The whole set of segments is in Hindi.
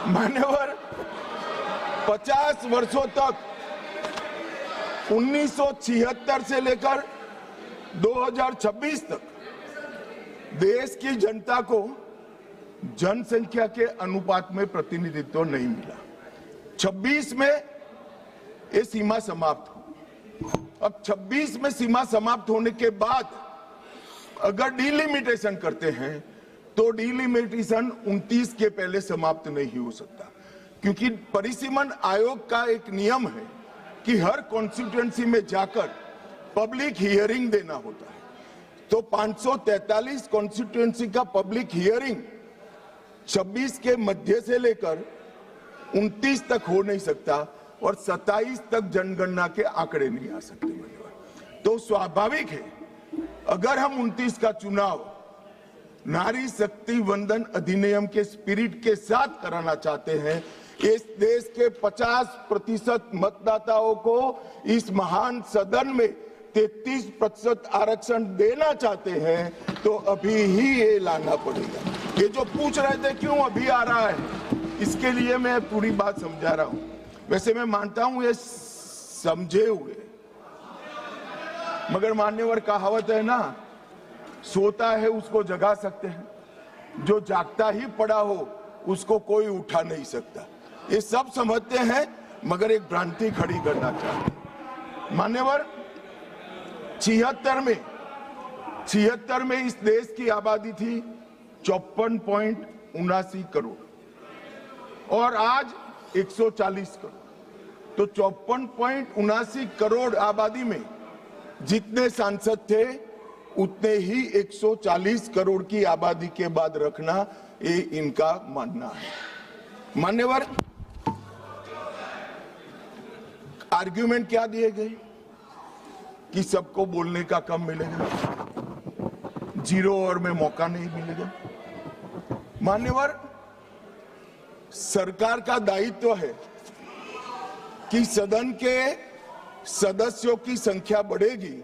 मान्यवर 50 वर्षों तक 1976 से लेकर 2026 तक देश की जनता को जनसंख्या के अनुपात में प्रतिनिधित्व नहीं मिला। 26 में ये सीमा समाप्त हुई। अब 26 में सीमा समाप्त होने के बाद अगर डिलिमिटेशन करते हैं तो डिलिमिटेशन 29 के पहले समाप्त नहीं हो सकता, क्योंकि परिसीमन आयोग का एक नियम है कि हर कॉन्स्टिट्यूएंसी में जाकर पब्लिक हियरिंग देना होता है। तो 543 कॉन्स्टिट्यूएंसी का पब्लिक हियरिंग 26 के मध्य से लेकर 29 तक हो नहीं सकता और 27 तक जनगणना के आंकड़े नहीं आ सकते। तो स्वाभाविक है अगर हम 29 का चुनाव नारी शक्ति वंदन अधिनियम के स्पिरिट के साथ कराना चाहते हैं, इस देश के 50% मतदाताओं को इस महान सदन में 33% आरक्षण देना चाहते हैं, तो अभी ही ये लाना पड़ेगा। ये जो पूछ रहे थे क्यों अभी आ रहा है, इसके लिए मैं पूरी बात समझा रहा हूं। वैसे मैं मानता हूं ये समझे हुए, मगर मान्यवर कहावत है ना, सोता है उसको जगा सकते हैं, जो जागता ही पड़ा हो उसको कोई उठा नहीं सकता। ये सब समझते हैं मगर एक भ्रांति खड़ी करना चाहते हैं। मान्यवर 76 में इस देश की आबादी थी 54.79 करोड़ और आज 140 करोड़। तो 54.79 करोड़ आबादी में जितने सांसद थे उतने ही 140 करोड़ की आबादी के बाद रखना ये इनका मानना है। मान्यवर आर्ग्यूमेंट क्या दिए गए कि सबको बोलने का कम मिलेगा, 0 ओवर में मौका नहीं मिलेगा। मान्यवर सरकार का दायित्व है कि सदन के सदस्यों की संख्या बढ़ेगी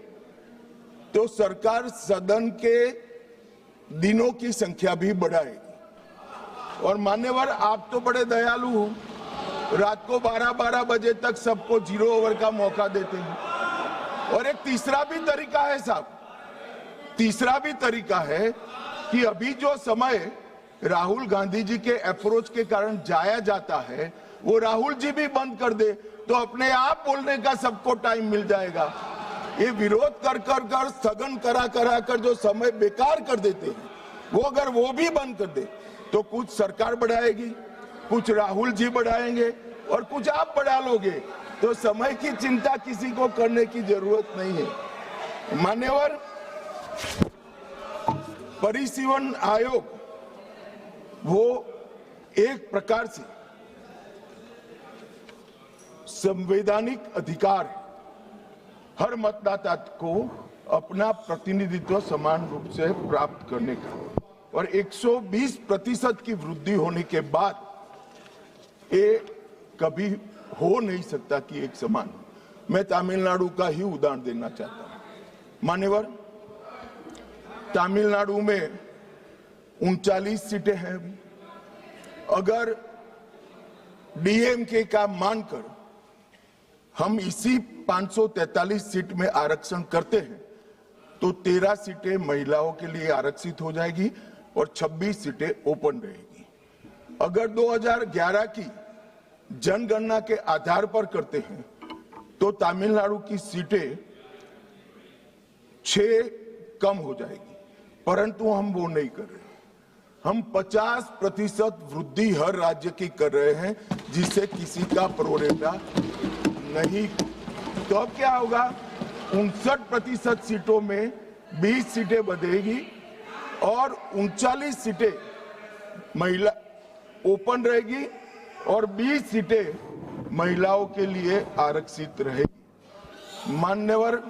तो सरकार सदन के दिनों की संख्या भी बढ़ाएगी। और मान्यवर आप तो बड़े दयालु हो, रात को 12-12 बजे तक सबको 0 ओवर का मौका देते हैं। और एक तीसरा भी तरीका है साहब, तीसरा भी तरीका है कि अभी जो समय राहुल गांधी जी के अप्रोच के कारण जाया जाता है वो राहुल जी भी बंद कर दे तो अपने आप बोलने का सबको टाइम मिल जाएगा। ये विरोध कर स्थगन करा कर जो समय बेकार कर देते हैं वो अगर वो भी बंद कर दे तो कुछ सरकार बढ़ाएगी, कुछ राहुल जी बढ़ाएंगे और कुछ आप बढ़ा लोगे, तो समय की चिंता किसी को करने की जरूरत नहीं है। मान्यवर परिसीमन आयोग वो एक प्रकार से संवैधानिक अधिकार है हर मतदाता को अपना प्रतिनिधित्व समान रूप से प्राप्त करने का, और 120% की वृद्धि होने के बाद ये कभी हो नहीं सकता कि एक समान। मैं तमिलनाडु का ही उदाहरण देना चाहता हूं। मान्यवर तमिलनाडु में 39 सीटें हैं। अगर डीएमके का मानकर हम इसी 543 सीट में आरक्षण करते हैं तो 13 सीटें महिलाओं के लिए आरक्षित हो जाएगी और 26 सीटें ओपन रहेगी। अगर 2011 की जनगणना के आधार पर करते हैं तो तमिलनाडु की सीटें 6 कम हो जाएगी, परंतु हम वो नहीं कर रहे। हम 50% वृद्धि हर राज्य की कर रहे हैं जिससे किसी का प्रोरेटा नहीं। तो अब क्या होगा, 59% सीटों में 20 सीटें बढ़ेगी और 39 सीटें महिला ओपन रहेगी और 20 सीटें महिलाओं के लिए आरक्षित रहेगी। मान्यवर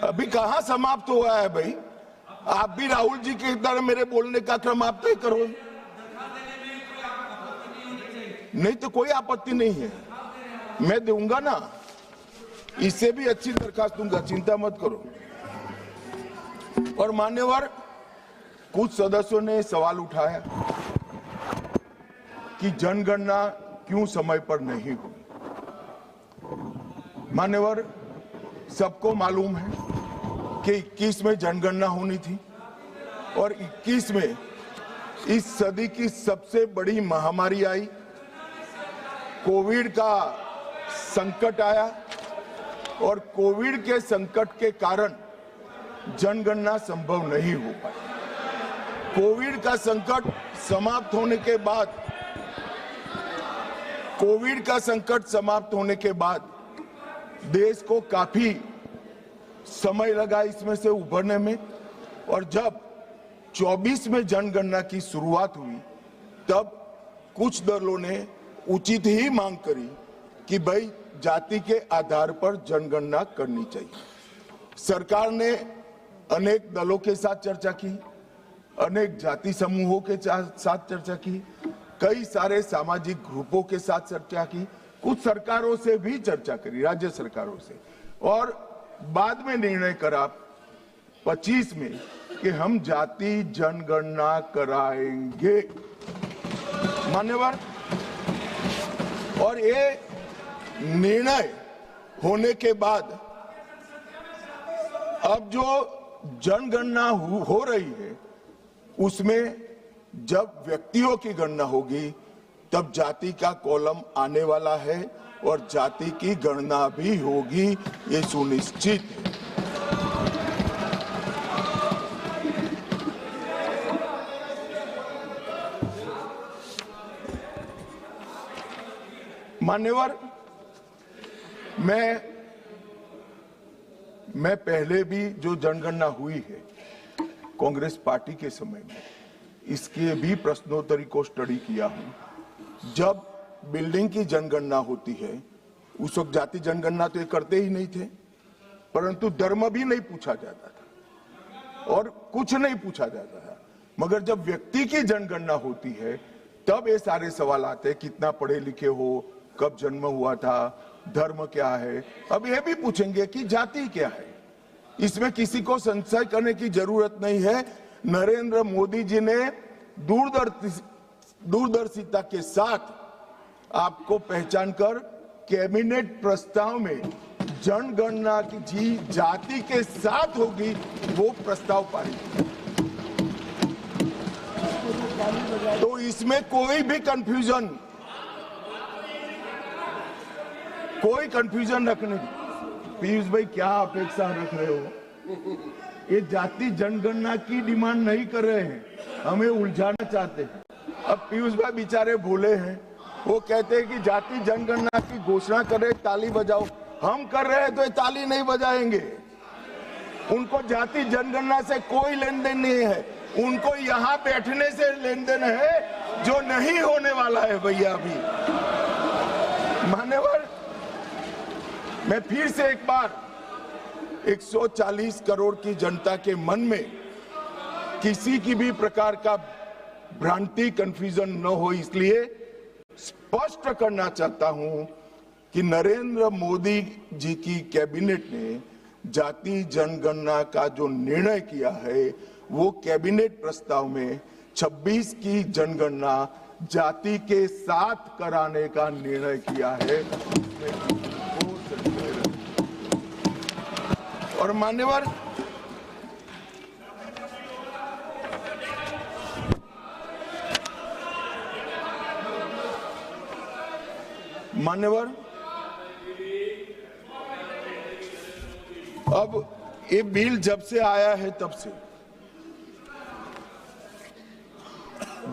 अभी कहां समाप्त हुआ है भाई, आप भी राहुल जी की तरह मेरे बोलने का क्रम आप तय करो। नहीं तो कोई आपत्ति नहीं है। मैं दूंगा ना, इससे भी अच्छी दरखास्त दूंगा, चिंता मत करो। और मान्यवर, कुछ सदस्यों ने सवाल उठाया कि जनगणना क्यों समय पर नहीं हुई। मान्यवर, सबको मालूम है कि 21 में जनगणना होनी थी और 21 में इस सदी की सबसे बड़ी महामारी आई, कोविड का संकट आया और कोविड के संकट के कारण जनगणना संभव नहीं हो पाई। कोविड का संकट समाप्त होने के बाद देश को काफी समय लगा इसमें से उभरने में, और जब 24 में जनगणना की शुरुआत हुई तब कुछ दलों ने उचित ही मांग करी कि भाई जाति के आधार पर जनगणना करनी चाहिए। सरकार ने अनेक दलों के साथ चर्चा की, अनेक जाति समूहों के साथ चर्चा की, कई सारे सामाजिक ग्रुपों के साथ चर्चा की, कुछ सरकारों से भी चर्चा करी, राज्य सरकारों से, और बाद में निर्णय करा 25 में कि हम जाति जनगणना कराएंगे। मान्यवर, और ये निर्णय होने के बाद अब जो जनगणना हो रही है उसमें जब व्यक्तियों की गणना होगी तब जाति का कॉलम आने वाला है और जाति की गणना भी होगी, ये सुनिश्चित है। मान्यवर, मैं पहले भी जो जनगणना हुई है कांग्रेस पार्टी के समय में, इसके भी प्रश्नोत्तरी को स्टडी किया हूं। जब बिल्डिंग की जनगणना होती है उस वक्त जाति जनगणना तो ये करते ही नहीं थे, परंतु धर्म भी नहीं पूछा जाता था और कुछ नहीं पूछा जाता था। मगर जब व्यक्ति की जनगणना होती है तब ये सारे सवाल आते हैं, कितना पढ़े लिखे हो, कब जन्म हुआ था, धर्म क्या है। अब ये भी पूछेंगे कि जाति क्या है। इसमें किसी को संशय करने की जरूरत नहीं है। नरेंद्र मोदी जी ने दूरदर्शिता के साथ आपको पहचान कर कैबिनेट प्रस्ताव में जनगणना की जाति के साथ होगी वो प्रस्ताव पारित। तो इसमें कोई कंफ्यूजन रखने। पीयूष भाई, क्या अपेक्षा रख रहे हो? ये जाति जनगणना की डिमांड नहीं कर रहे हैं, हमें उलझाना चाहते हैं। अब पीयूष भाई बेचारे भूले हैं, वो कहते हैं कि जाति जनगणना की घोषणा कर रहे, ताली बजाओ। हम कर रहे हैं तो ये ताली नहीं बजाएंगे। उनको जाति जनगणना से कोई लेन देन नहीं है, उनको यहाँ बैठने से लेन देन है जो नहीं होने वाला है भैया। अभी मान्यवर, मैं फिर से एक बार 140 करोड़ की जनता के मन में किसी की भी प्रकार का भ्रांति, कंफ्यूजन न हो, इसलिए स्पष्ट करना चाहता हूं कि नरेंद्र मोदी जी की कैबिनेट ने जाति जनगणना का जो निर्णय किया है वो कैबिनेट प्रस्ताव में 26 की जनगणना जाति के साथ कराने का निर्णय किया है। और मान्यवर, अब ये बिल जब से आया है तब से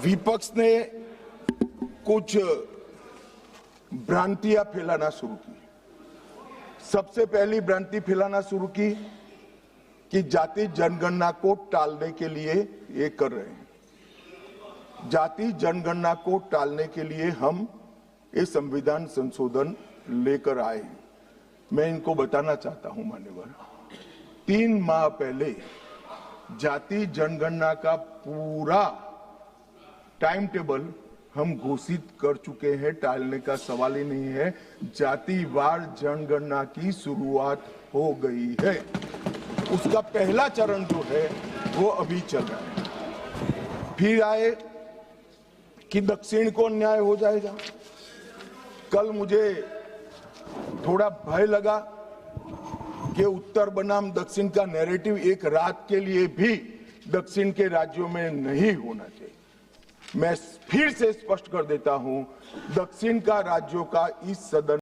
विपक्ष ने कुछ भ्रांतियां फैलाना शुरू की। सबसे पहली भ्रांति फैलाना शुरू की कि जाति जनगणना को टालने के लिए ये कर रहे हैं। जाति जनगणना को टालने के लिए हम ये संविधान संशोधन लेकर आए हैं। मैं इनको बताना चाहता हूं मान्यवर, 3 माह पहले जाति जनगणना का पूरा टाइम टेबल हम घोषित कर चुके हैं, टालने का सवाल ही नहीं है। जातिवार जनगणना की शुरुआत हो गई है, उसका पहला चरण जो है वो अभी चल रहा है। फिर आए कि दक्षिण को अन्याय हो जाएगा। कल मुझे थोड़ा भय लगा कि उत्तर बनाम दक्षिण का नैरेटिव एक रात के लिए भी दक्षिण के राज्यों में नहीं होना चाहिए। मैं फिर से स्पष्ट कर देता हूं, दक्षिण का राज्यों का इस सदन